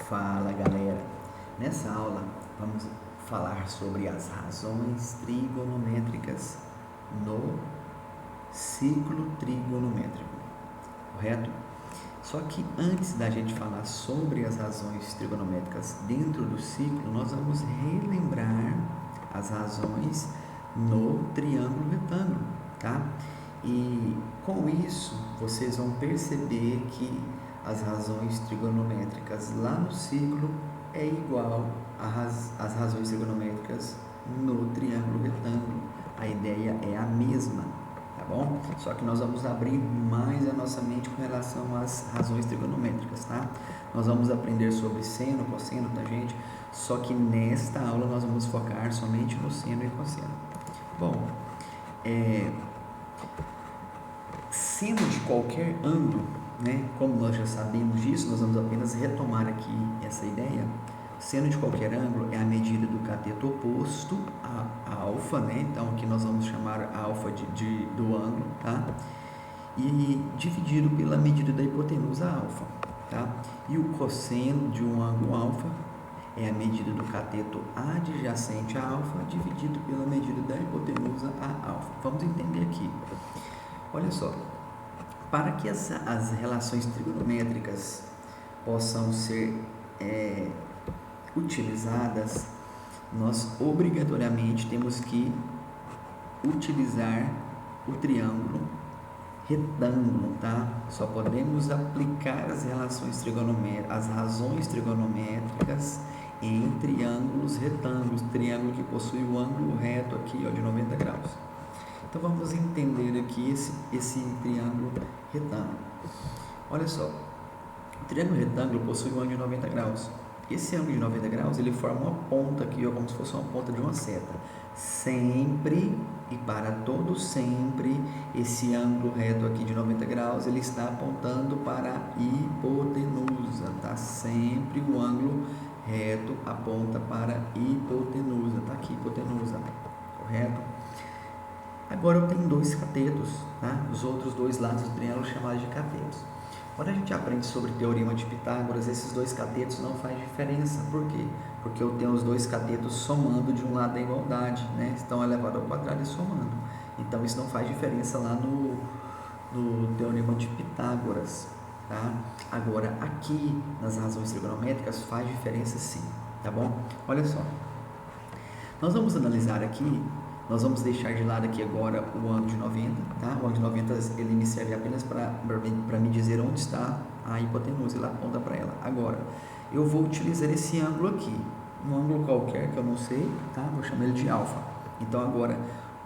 Fala galera, nessa aula vamos falar sobre as razões trigonométricas no ciclo trigonométrico, correto? Só que antes da gente falar sobre as razões trigonométricas dentro do ciclo, nós vamos relembrar as razões no triângulo retângulo, tá? E com isso vocês vão perceber que as razões trigonométricas lá no ciclo é igual às razões trigonométricas no triângulo retângulo. A ideia é a mesma, tá bom? Só que nós vamos abrir mais a nossa mente com relação às razões trigonométricas, tá? Nós vamos aprender sobre seno, cosseno, tangente, só que nesta aula nós vamos focar somente no seno e cosseno. Bom, seno de qualquer ângulo, né? Como nós já sabemos disso, nós vamos apenas retomar aqui essa ideia. Seno de qualquer ângulo é a medida do cateto oposto a alfa, né? Então aqui nós vamos chamar alfa do ângulo, tá? E dividido pela medida da hipotenusa alfa, tá? E o cosseno de um ângulo alfa é a medida do cateto adjacente a alfa dividido pela medida da hipotenusa a alfa. Vamos entender aqui. Olha só. Para que as relações trigonométricas possam ser utilizadas, nós obrigatoriamente temos que utilizar o triângulo retângulo, tá? Só podemos aplicar as razões trigonométricas em triângulos retângulos, triângulo que possui o ângulo reto aqui, ó, de 90 graus. Então vamos entender aqui esse triângulo retângulo. Olha só, o triângulo retângulo possui um ângulo de 90 graus. Esse ângulo de 90 graus, ele forma uma ponta aqui, ó, como se fosse uma ponta de uma seta. Sempre e para todo sempre, esse ângulo reto aqui de 90 graus, ele está apontando para a hipotenusa, tá? Sempre o ângulo reto aponta para a hipotenusa, tá aqui, hipotenusa, correto? Agora eu tenho dois catetos, tá? Os outros dois lados do triângulo chamados de catetos. Quando a gente aprende sobre teorema de Pitágoras, esses dois catetos não faz diferença. Por quê? Porque eu tenho os dois catetos somando de um lado da igualdade, né? Estão elevado ao quadrado e somando. Então isso não faz diferença lá no teorema de Pitágoras, tá? Agora aqui nas razões trigonométricas faz diferença sim, tá bom? Olha só. Nós vamos analisar aqui. Nós vamos deixar de lado aqui agora o ângulo de 90, tá? O ângulo de 90 ele me serve apenas para me dizer onde está a hipotenusa, ele aponta para ela. Agora, eu vou utilizar esse ângulo aqui, um ângulo qualquer que eu não sei, tá? Vou chamar ele de alfa. Então agora,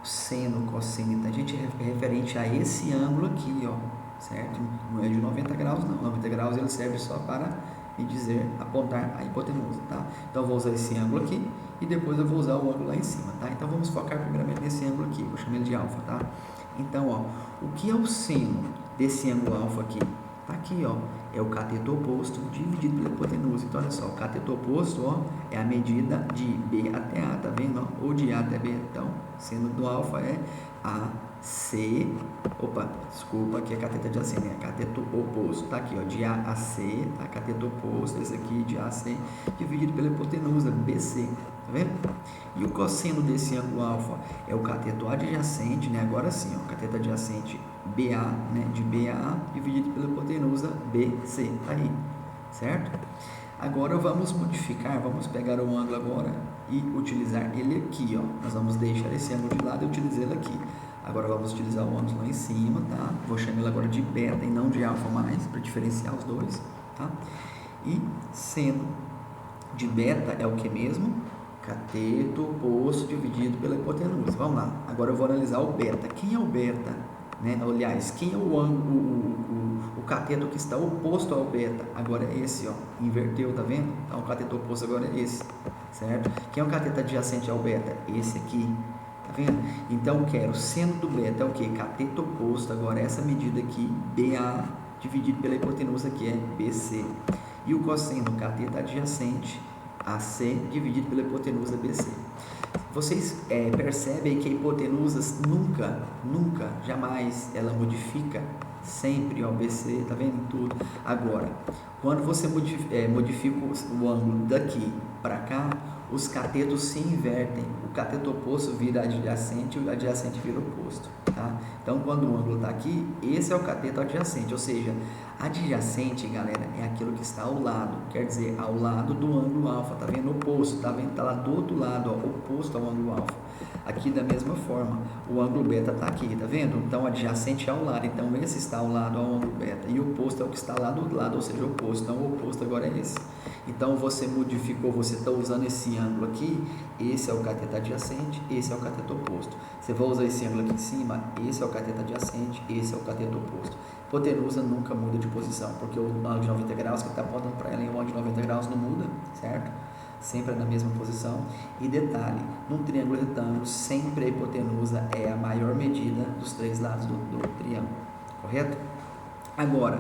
o seno, cosseno e tangente é referente a esse ângulo aqui, ó, certo? Não é de 90 graus não, 90 graus ele serve só para me dizer, apontar a hipotenusa, tá? Então eu vou usar esse ângulo aqui e depois eu vou usar o ângulo lá em cima, tá? Então vamos focar primeiramente nesse ângulo aqui, vou chamar ele de alfa, tá? Então, ó, o que é o seno desse ângulo alfa aqui? Tá aqui, ó, é o cateto oposto dividido pela hipotenusa. Então, olha só, o cateto oposto, ó, é a medida de B até A, tá vendo? Ó? Ou de A até B. Então, seno do alfa é AC, desculpa, aqui é cateto adjacente, é cateto oposto, tá aqui, ó, de A a C, tá? Cateto oposto, esse aqui de A a C, dividido pela hipotenusa, BC, tá vendo? E o cosseno desse ângulo alfa é o cateto adjacente, né? Agora sim, ó, cateto adjacente BA, né? De BA, dividido pela hipotenusa BC, tá aí, certo? Agora vamos modificar, vamos pegar o ângulo agora e utilizar ele aqui, ó. Nós vamos deixar esse ângulo de lado e utilizar ele aqui. Agora vamos utilizar o ângulo lá em cima, tá? Vou chamar ele agora de beta e não de alfa mais, para diferenciar os dois, tá? E seno de beta é o que mesmo? Cateto oposto dividido pela hipotenusa. Vamos lá. Agora eu vou analisar o beta. Quem é o beta? Né? Aliás, quem é o ângulo, o cateto que está oposto ao beta? Agora é esse, ó. Inverteu, tá vendo? Então o cateto oposto agora é esse, certo? Quem é o cateto adjacente ao beta? Esse aqui. Tá vendo? Então eu quero seno do beta é o que? Cateto oposto. Agora essa medida aqui, BA dividido pela hipotenusa que é BC. E o cosseno, cateto adjacente AC dividido pela hipotenusa BC. Vocês percebem que a hipotenusa nunca, jamais ela modifica Sempre, ó, BC, tá vendo tudo? Agora, quando você modifica o ângulo daqui para cá, os catetos se invertem. O cateto oposto vira adjacente e o adjacente vira oposto, tá? Então, quando o ângulo está aqui, esse é o cateto adjacente, ou seja, adjacente, galera, é aquilo que está ao lado, quer dizer, ao lado do ângulo alfa, tá vendo? Oposto, tá vendo? Tá lá do outro lado, ó, oposto ao ângulo alfa. Aqui da mesma forma, o ângulo beta está aqui, tá vendo? Então, adjacente é ao lado, então esse está ao lado ao ângulo beta, e o oposto é o que está lá do lado, ou seja, oposto, então o oposto agora é esse. Então, você modificou, você está usando esse ângulo aqui, esse é o cateto adjacente, esse é o cateto oposto. Você vai usar esse ângulo aqui em cima, esse é o cateto adjacente, esse é o cateto oposto. Hipotenusa nunca muda de posição, porque o ângulo de 90 graus que está apontando para ela em um ângulo de 90 graus não muda, certo? Sempre é na mesma posição. E detalhe, num triângulo retângulo, sempre a hipotenusa é a maior medida dos três lados do triângulo, correto? Agora,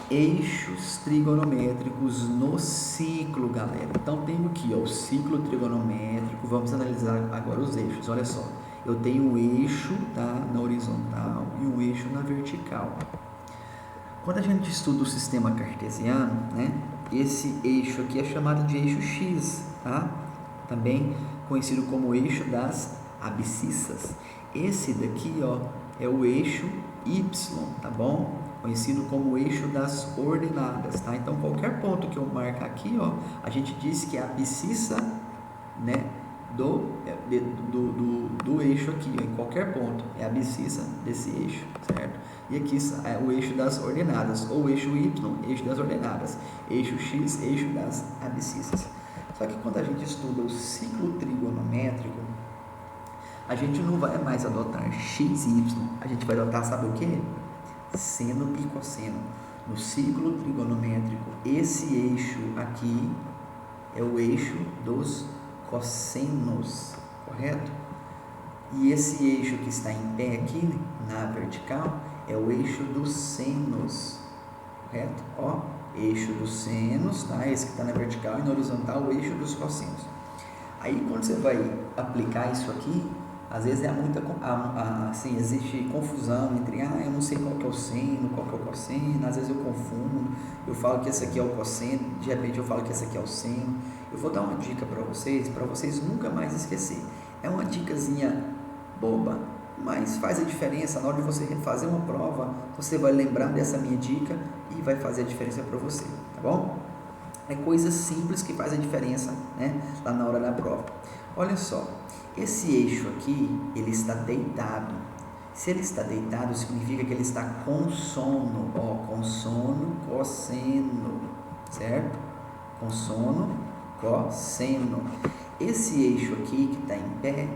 eixos trigonométricos no ciclo, galera. Então, tenho aqui, ó, o ciclo trigonométrico. Vamos analisar agora os eixos. Olha só, eu tenho um eixo, tá, na horizontal e um eixo na vertical. Quando a gente estuda o sistema cartesiano, né, esse eixo aqui é chamado de eixo X, tá? Também conhecido como eixo das abscissas. Esse daqui, ó, é o eixo Y, tá bom? Conhecido como eixo das ordenadas, tá? Então, qualquer ponto que eu marcar aqui, ó, a gente diz que é a abscissa, né, do eixo aqui, ó, em qualquer ponto, é a abscissa desse eixo, certo? E aqui é o eixo das ordenadas, ou eixo Y, eixo das ordenadas, eixo X, eixo das abscissas. Só que quando a gente estuda o ciclo trigonométrico, a gente não vai mais adotar x e y, a gente vai adotar, sabe o que? Seno e cosseno. No ciclo trigonométrico, esse eixo aqui é o eixo dos cossenos, correto? E esse eixo que está em pé aqui, na vertical, é o eixo dos senos, correto? Ó, eixo dos senos, tá? Esse que está na vertical, e na horizontal, o eixo dos cossenos. Aí, quando você vai aplicar isso aqui, às vezes é muita, assim, existe confusão entre, eu não sei qual que é o seno, qual que é o cosseno, às vezes eu confundo, eu falo que esse aqui é o cosseno, de repente eu falo que esse aqui é o seno. Eu vou dar uma dica para vocês nunca mais esquecer. É uma dicasinha boba, mas faz a diferença. Na hora de você fazer uma prova, você vai lembrar dessa minha dica e vai fazer a diferença para você, tá bom? É coisa simples que faz a diferença, né, lá na hora da prova. Olha só, esse eixo aqui, ele está deitado. Se ele está deitado, significa que ele está com sono, ó, com sono, cosseno, certo? Com sono, cosseno. Esse eixo aqui que está em pé,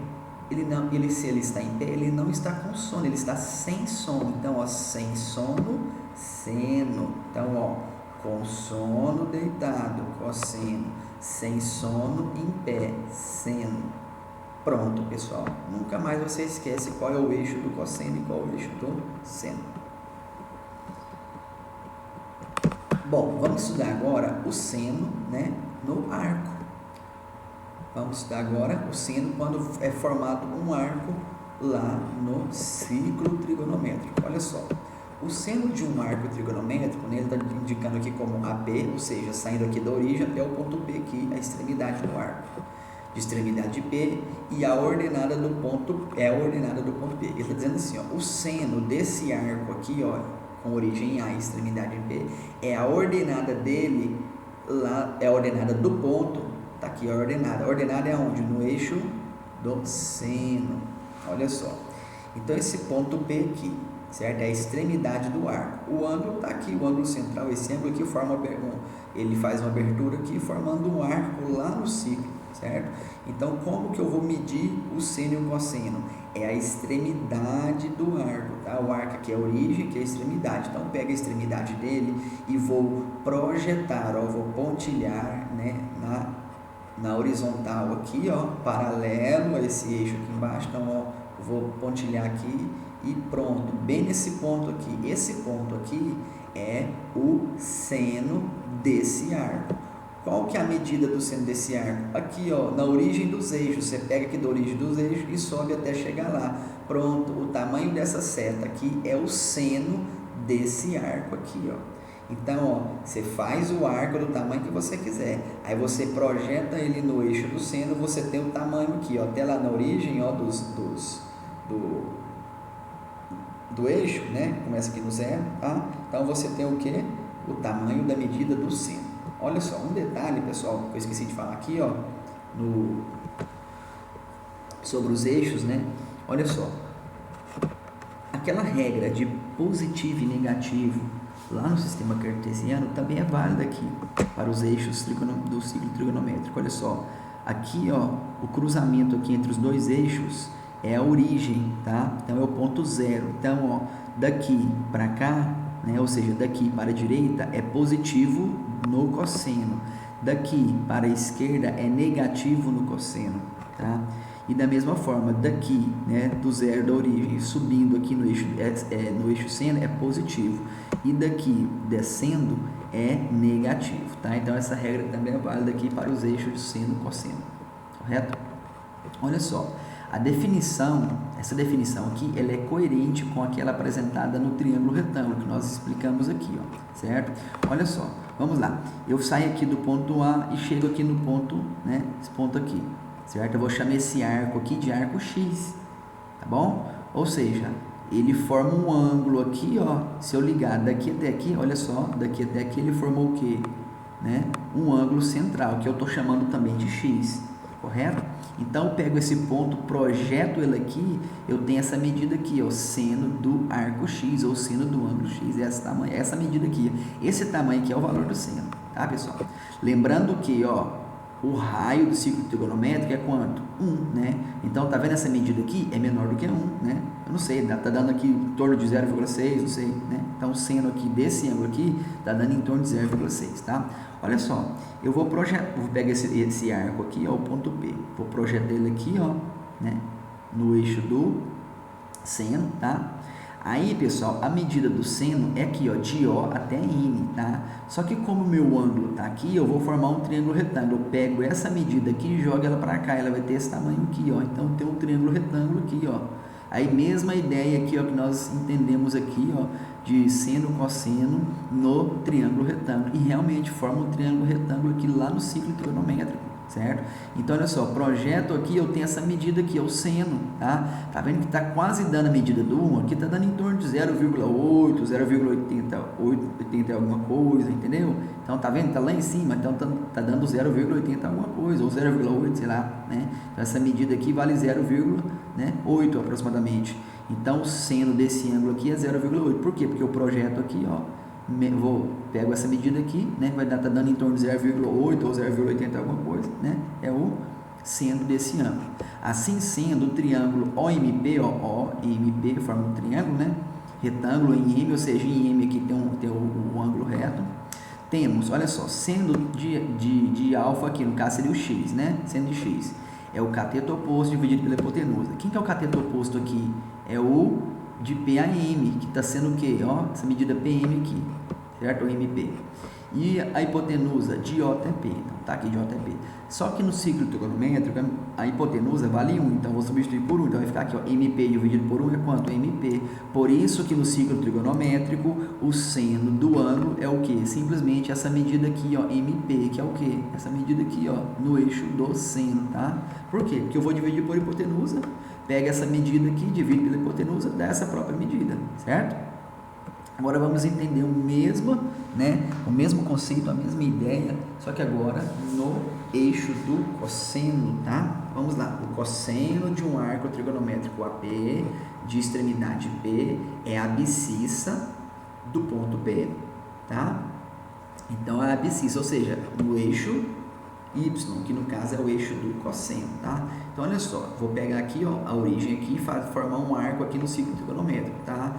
se ele está em pé, ele não está com sono, ele está sem sono. Então, ó, sem sono, seno. Então, ó, com sono, deitado, cosseno. Sem sono, em pé, seno. Pronto, pessoal. Nunca mais você esquece qual é o eixo do cosseno e qual é o eixo do seno. Bom, vamos estudar agora o seno, né, no arco. Vamos estudar agora o seno quando é formado um arco lá no ciclo trigonométrico. Olha só, o seno de um arco trigonométrico, né, ele está indicando aqui como AB, ou seja, saindo aqui da origem até o ponto P, que é a extremidade do arco. De extremidade P, e a ordenada do ponto é a ordenada do ponto P. Ele está dizendo assim, ó, o seno desse arco aqui, ó, com origem A e extremidade P, é a ordenada dele, lá é a ordenada do ponto, tá aqui a ordenada. A ordenada é onde? No eixo do seno. Olha só. Então esse ponto P aqui, certo? É a extremidade do arco. O ângulo está aqui, o ângulo central, esse ângulo aqui forma ele faz uma abertura aqui, formando um arco lá no ciclo, certo? Então, como que eu vou medir o seno e o cosseno? É a extremidade do arco, tá? O arco aqui é a origem, que é a extremidade. Então, pega a extremidade dele e vou projetar, ó, vou pontilhar, né, na horizontal aqui, ó, paralelo a esse eixo aqui embaixo. Então, ó, vou pontilhar aqui e pronto, bem nesse ponto aqui. Esse ponto aqui é o seno desse arco. Qual que é a medida do seno desse arco? Aqui, ó, na origem dos eixos. Você pega aqui da origem dos eixos e sobe até chegar lá. Pronto, o tamanho dessa seta aqui é o seno desse arco aqui, ó. Então, ó, você faz o arco do tamanho que você quiser, aí você projeta ele no eixo do seno, você tem o tamanho aqui, ó, até lá na origem, ó, do eixo, né? Começa aqui no zero, tá? Então, você tem o que? O tamanho da medida do seno. Olha só, um detalhe, pessoal, que eu esqueci de falar aqui, ó, sobre os eixos, né? Olha só, aquela regra de positivo e negativo lá no sistema cartesiano também é válida aqui para os eixos do ciclo trigonométrico. Olha só, aqui, ó, o cruzamento aqui entre os dois eixos é a origem, tá? Então é o ponto zero. Então, ó, daqui para cá, né, ou seja, daqui para a direita é positivo no cosseno, daqui para a esquerda é negativo no cosseno, tá? E da mesma forma, daqui, né, do zero da origem, subindo aqui no eixo seno é positivo, e daqui descendo é negativo, tá? Então essa regra também é válida aqui para os eixos de seno e cosseno, correto? Olha só, essa definição aqui, ela é coerente com aquela apresentada no triângulo retângulo que nós explicamos aqui, ó, certo? Olha só, vamos lá, eu saio aqui do ponto A e chego aqui no ponto, né, esse ponto aqui, certo? Eu vou chamar esse arco aqui de arco X, tá bom? Ou seja, ele forma um ângulo aqui, ó, se eu ligar daqui até aqui, olha só, daqui até aqui ele formou o quê? Né? Um ângulo central, que eu estou chamando também de X, correto? Então, eu pego esse ponto, projeto ele aqui, eu tenho essa medida aqui, ó, seno do arco X, ou seno do ângulo X, essa medida aqui, esse tamanho aqui é o valor do seno, tá, pessoal? Lembrando que, ó, o raio do ciclo trigonométrico é quanto? 1, né? Então, tá vendo essa medida aqui? É menor do que 1, né? Eu não sei, tá dando aqui em torno de 0,6, não sei, né? Então, o seno aqui desse ângulo aqui tá dando em torno de 0,6, tá? Olha só, eu vou pegar esse arco aqui, ó, o ponto P. Vou projetar ele aqui, ó, né? No eixo do seno, tá? Aí, pessoal, a medida do seno é aqui, ó, de O até N, tá? Só que como o meu ângulo tá aqui, eu vou formar um triângulo retângulo. Eu pego essa medida aqui e jogo ela para cá, ela vai ter esse tamanho aqui, ó. Então, tem um triângulo retângulo aqui, ó. Aí, mesma ideia aqui, ó, que nós entendemos aqui, ó, de seno e cosseno no triângulo retângulo. E realmente forma um triângulo retângulo aqui lá no ciclo trigonométrico, certo? Então, olha só, projeto aqui, eu tenho essa medida aqui, é o seno, tá? Tá vendo que tá quase dando a medida do 1? Aqui tá dando em torno de 0,8, 0,80 alguma coisa, entendeu? Então, tá vendo? Tá lá em cima, então tá dando 0,80 alguma coisa, ou 0,8, sei lá, né? Então, essa medida aqui vale 0,8 aproximadamente. Então, o seno desse ângulo aqui é 0,8. Por quê? Porque eu projeto aqui, ó, pego essa medida aqui, né, tá dando em torno de 0,8 ou 0,80 alguma coisa, né, é o seno desse ângulo. Assim sendo, o triângulo OMP, ó, OMP forma um triângulo, né, retângulo em M, ou seja, em M aqui tem o ângulo reto. Temos, olha só, seno de alfa aqui, no caso seria o X, né, seno de X, é o cateto oposto dividido pela hipotenusa. Quem que é o cateto oposto aqui? É o de PAM, que está sendo o quê? Ó, essa medida PM aqui, certo? O MP. E a hipotenusa de O até P. Então, tá aqui de O até P. Só que no ciclo trigonométrico, a hipotenusa vale 1. Então, vou substituir por 1. Então, vai ficar aqui, ó, MP dividido por 1 é quanto? MP. Por isso que no ciclo trigonométrico, o seno do ângulo é o quê? Simplesmente essa medida aqui, ó, MP, que é o quê? Essa medida aqui, ó, no eixo do seno, tá? Por quê? Porque eu vou dividir por hipotenusa, pega essa medida aqui, divide pela hipotenusa, dá essa própria medida, certo? Agora vamos entender o mesmo conceito, a mesma ideia, só que agora no eixo do cosseno, tá? Vamos lá, o cosseno de um arco trigonométrico AP de extremidade P é a abscissa do ponto P, tá? Então, a abscissa, ou seja, no eixo Y, que no caso é o eixo do cosseno, tá? Então, olha só, vou pegar aqui, ó, a origem aqui e formar um arco aqui no ciclo trigonométrico, tá?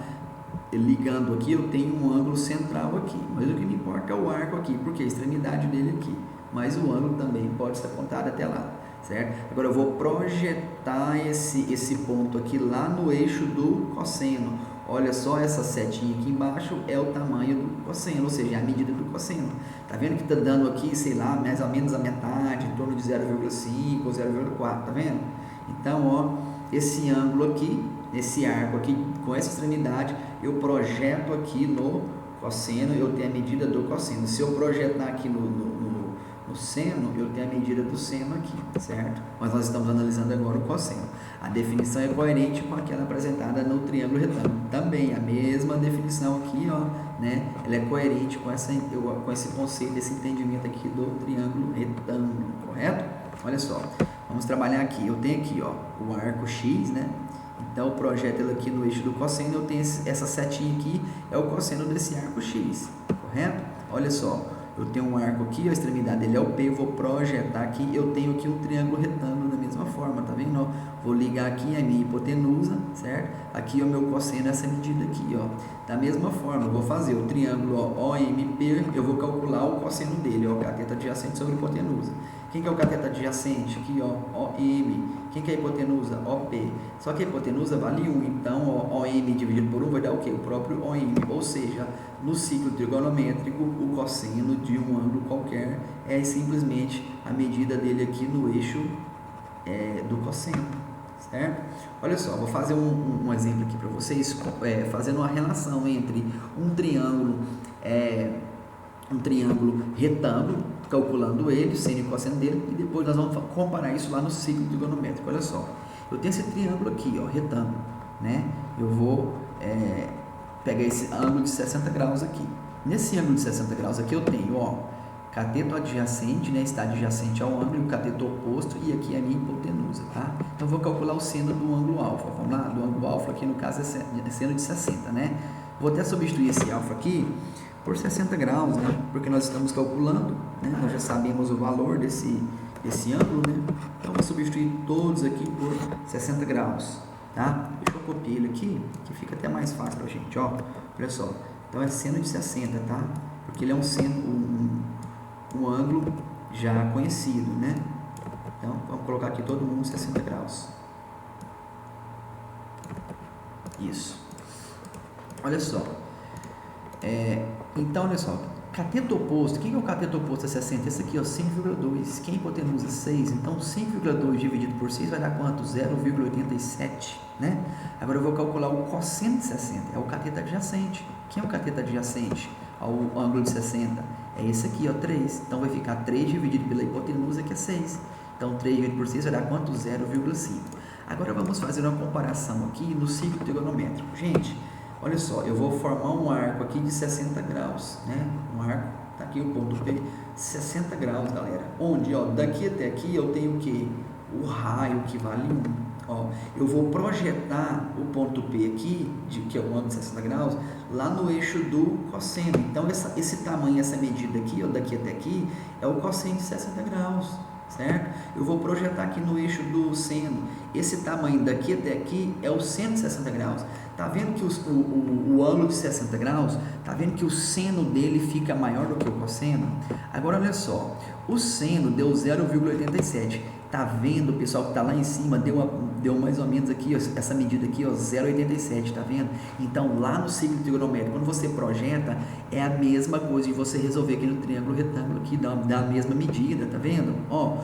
Ligando aqui, eu tenho um ângulo central aqui, mas o que me importa é o arco aqui, porque a extremidade dele aqui, mas o ângulo também pode ser apontado até lá, certo? Agora, eu vou projetar esse ponto aqui lá no eixo do cosseno. Olha só, essa setinha aqui embaixo é o tamanho do cosseno, ou seja, é a medida do cosseno. Tá vendo que tá dando aqui, sei lá, mais ou menos a metade, em torno de 0,5 ou 0,4, tá vendo? Então, ó, esse ângulo aqui nesse arco aqui, com essa extremidade, eu projeto aqui no cosseno, eu tenho a medida do cosseno. Se eu projetar aqui no seno, eu tenho a medida do seno aqui, certo? Mas nós estamos analisando agora o cosseno. A definição é coerente com aquela apresentada no triângulo retângulo. Também a mesma definição aqui, ó, né? Ela é coerente com esse conceito, esse entendimento aqui do triângulo retângulo, correto? Olha só, vamos trabalhar aqui. Eu tenho aqui, ó, o arco X, né? Então, eu projeto ele aqui no eixo do cosseno, eu tenho essa setinha aqui, é o cosseno desse arco X, correto? Olha só, eu tenho um arco aqui, a extremidade dele é o P, eu vou projetar aqui, eu tenho aqui um triângulo retângulo da mesma forma, tá vendo? Ó, vou ligar aqui a minha hipotenusa, certo? Aqui o meu cosseno é essa medida aqui, ó. Da mesma forma, eu vou fazer o triângulo, ó, OMP, eu vou calcular o cosseno dele, ó, cateto adjacente sobre hipotenusa. Quem que é o cateto adjacente? Aqui, ó, OM. Quem que é a hipotenusa? OP. Só que a hipotenusa vale 1, então, ó, OM dividido por 1 vai dar o quê? O próprio OM, ou seja, no ciclo trigonométrico, o cosseno de um ângulo qualquer é simplesmente a medida dele aqui no eixo do cosseno, certo? Olha só, vou fazer um exemplo aqui para vocês, fazendo uma relação entre um triângulo retângulo, calculando ele, seno e cosseno dele, e depois nós vamos comparar isso lá no ciclo trigonométrico. Olha só, eu tenho esse triângulo aqui, ó, retângulo, né? Eu vou pegar esse ângulo de 60 graus aqui. Nesse ângulo de 60 graus aqui eu tenho, ó, cateto adjacente, né? Está adjacente ao ângulo, o cateto oposto, e aqui a minha hipotenusa, tá? Então, eu vou calcular o seno do ângulo alfa. Vamos lá? Do ângulo alfa aqui, no caso, é seno de 60, né? Vou até substituir esse alfa aqui por 60 graus, né? Porque nós estamos calculando, né? Nós já sabemos o valor desse ângulo, né? Então, vou substituir todos aqui por 60 graus, tá? Deixa eu copiar ele aqui, que fica até mais fácil pra gente, ó. Olha só. Então, é seno de 60, tá? Porque ele é um ângulo já conhecido, né? Então, vamos colocar aqui todo mundo 60 graus. Isso. Olha só. Então, olha só. Cateto oposto. Quem é o cateto oposto a 60? Esse aqui, ó, 5,2. Quem é hipotenusa? 6. Então, 5,2 dividido por 6 vai dar quanto? 0,87, né? Agora, eu vou calcular o cosseno de 60. É o cateto adjacente. Quem é o cateto adjacente ao ângulo de 60? É esse aqui, ó, 3. Então, vai ficar 3 dividido pela hipotenusa, que é 6. Então, 3 dividido por 6 vai dar quanto? 0,5. Agora, vamos fazer uma comparação aqui no ciclo trigonométrico. Gente, olha só, eu vou formar um arco aqui de 60 graus, né? Um arco, tá aqui o ponto P, 60 graus, galera. Onde, ó, daqui até aqui eu tenho o quê? O raio, que vale 1. Ó, eu vou projetar o ponto P aqui, que é o ângulo de 60 graus, lá no eixo do cosseno. Então, esse tamanho, essa medida aqui, ó, daqui até aqui, é o cosseno de 60 graus, certo? Eu vou projetar aqui no eixo do seno. Esse tamanho daqui até aqui é o seno de 60 graus. Tá vendo que o ângulo de 60 graus, tá vendo que o seno dele fica maior do que o cosseno? Agora, olha só, o seno deu 0,87. Tá vendo, pessoal, que tá lá em cima, deu mais ou menos aqui, ó, essa medida aqui, ó, 0,87, tá vendo? Então, lá no ciclo trigonométrico, quando você projeta, é a mesma coisa de você resolver aqui no triângulo retângulo, aqui dá a mesma medida, tá vendo? Ó,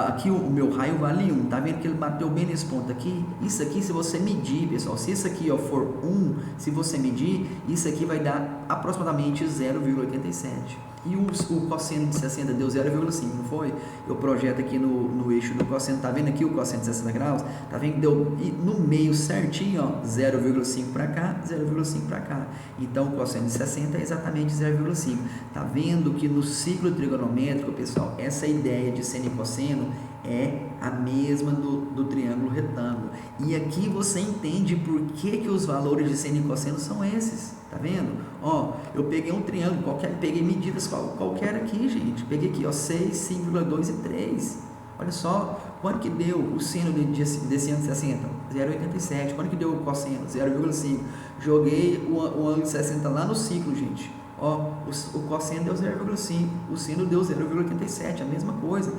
aqui o meu raio vale 1, tá vendo que ele bateu bem nesse ponto aqui? Isso aqui, se você medir, pessoal, se isso aqui, ó, for 1, se você medir, isso aqui vai dar aproximadamente 0,87. E o cosseno de 60 deu 0,5, não foi? Eu projeto aqui no eixo do cosseno, tá vendo aqui o cosseno de 60 graus? Tá vendo que deu no meio certinho, ó, 0,5 para cá, 0,5 para cá. Então, o cosseno de 60 é exatamente 0,5. Tá vendo que no ciclo trigonométrico, pessoal, essa ideia de seno e cosseno é a mesma do triângulo retângulo. E aqui você entende por que os valores de seno e cosseno são esses. Tá vendo? Ó, eu peguei um triângulo qualquer, peguei medidas qualquer aqui, gente. Peguei aqui, ó, 6, 5,2 e 3. Olha só, quanto que deu o seno desse ângulo de 60? 0,87. Quanto que deu o cosseno? 0,5. Joguei o ângulo de 60 lá no ciclo, gente. Ó, o cosseno deu 0,5, o seno deu 0,87, a mesma coisa.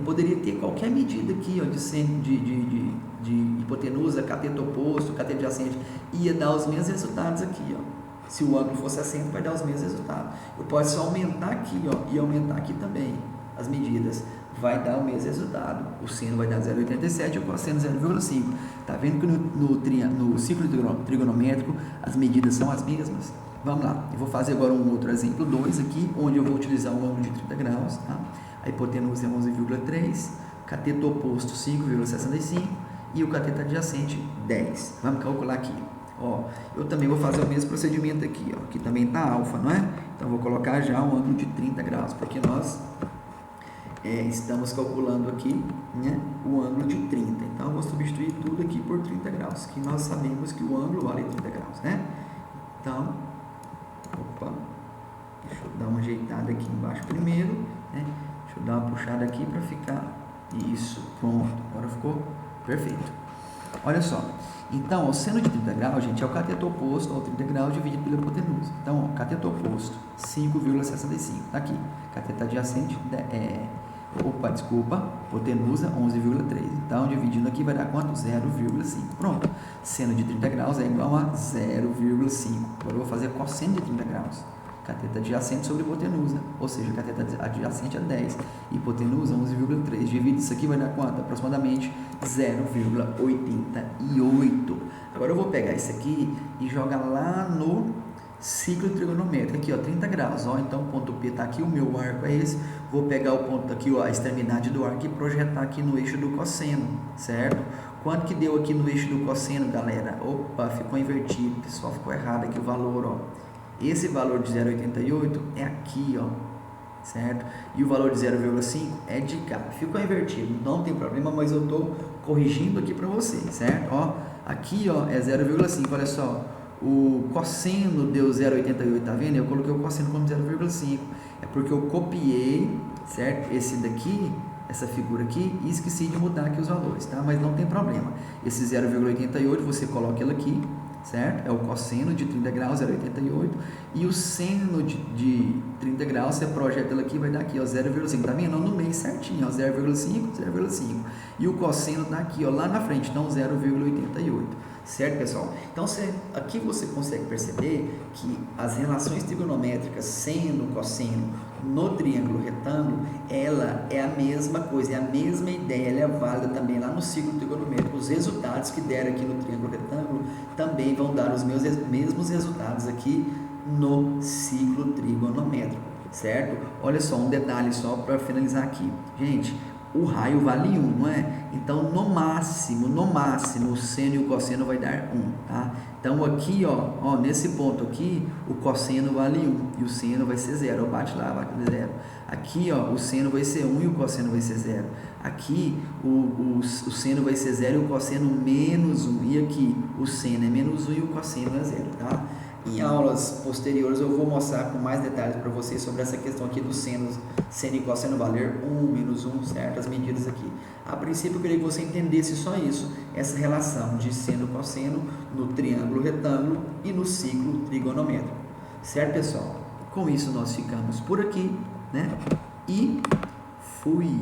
Poderia ter qualquer medida aqui, ó, de seno, de hipotenusa, cateto oposto, cateto adjacente, ia dar os mesmos resultados aqui, ó. Se o ângulo for 60, vai dar os mesmos resultados. Eu posso só aumentar aqui, ó, e aumentar aqui também. as medidas, vai dar o mesmo resultado. O seno vai dar 0,87 e o cosseno 0,5. Tá vendo que no ciclo trigonométrico as medidas são as mesmas? Vamos lá, eu vou fazer agora um outro exemplo 2 aqui, onde eu vou utilizar um ângulo de 30 graus, tá? A hipotenusa é 11,3, cateto oposto 5,65 e o cateto adjacente 10. Vamos calcular aqui. Ó, eu também vou fazer o mesmo procedimento aqui, ó, que também está alfa, não é? Então, vou colocar já um ângulo de 30 graus, porque nós estamos calculando aqui, né, o ângulo de 30. Então, eu vou substituir tudo aqui por 30 graus, que nós sabemos que o ângulo vale 30 graus, né? Então, opa, deixa eu dar uma ajeitada aqui embaixo primeiro, né? Deixa eu dar uma puxada aqui para ficar isso, pronto, agora ficou perfeito. Olha só, então o seno de 30 graus, gente, é o cateto oposto ao 30 graus dividido pela hipotenusa. Então, ó, cateto oposto 5,65, tá aqui, cateto adjacente hipotenusa 11,3. Então, dividindo aqui vai dar quanto? 0,5. Pronto. Seno de 30 graus é igual a 0,5. Agora eu vou fazer cosseno de 30 graus. Cateto adjacente sobre hipotenusa, ou seja, cateto adjacente é 10, hipotenusa 11,3. Divide isso aqui vai dar quanto? Aproximadamente 0,88. Agora eu vou pegar isso aqui e jogar lá no ciclo trigonométrico, aqui ó, 30 graus, ó, então o ponto P está aqui, o meu arco é esse, vou pegar o ponto aqui, ó, a extremidade do arco e projetar aqui no eixo do cosseno, certo? Quanto que deu aqui no eixo do cosseno, galera? Opa, ficou invertido, pessoal, ficou errado aqui o valor, ó. Esse valor de 0,88 é aqui, ó, certo? E o valor de 0,5 é de cá. Ficou invertido, não tem problema, mas eu estou corrigindo aqui para você, certo? Ó, aqui, ó, é 0,5, olha só. O cosseno deu 0,88, tá vendo? Eu coloquei o cosseno como 0,5. É porque eu copiei, certo? Esse daqui, essa figura aqui, e esqueci de mudar aqui os valores, tá? Mas não tem problema. Esse 0,88, você coloca ele aqui, certo? É o cosseno de 30 graus, 0,88. E o seno de 30 graus, você projeta ele aqui, vai dar aqui, ó, 0,5. Tá vendo? No meio certinho, ó, 0,5, 0,5. E o cosseno tá aqui, ó, lá na frente, então 0,88. Certo, pessoal? Então, aqui você consegue perceber que as relações trigonométricas seno, cosseno, no triângulo retângulo, ela é a mesma coisa, é a mesma ideia, ela é válida também lá no ciclo trigonométrico. Os resultados que deram aqui no triângulo retângulo também vão dar os mesmos resultados aqui no ciclo trigonométrico, certo? Olha só, um detalhe só para finalizar aqui. Gente, o raio vale 1, não é? Então, no máximo, o seno e o cosseno vai dar 1, tá? Então, aqui, ó, nesse ponto aqui, o cosseno vale 1 e o seno vai ser 0. Bate lá, bate 0. Aqui, ó, o seno vai ser 1 e o cosseno vai ser 0. Aqui, o seno vai ser 0 e o cosseno menos 1. E aqui, o seno é menos 1 e o cosseno é 0, tá? Em aulas posteriores eu vou mostrar com mais detalhes para vocês sobre essa questão aqui do seno e cosseno valer 1, menos 1, certas medidas aqui. A princípio eu queria que você entendesse só isso, essa relação de seno e cosseno no triângulo retângulo e no ciclo trigonométrico. Certo, pessoal? Com isso nós ficamos por aqui, né? E fui!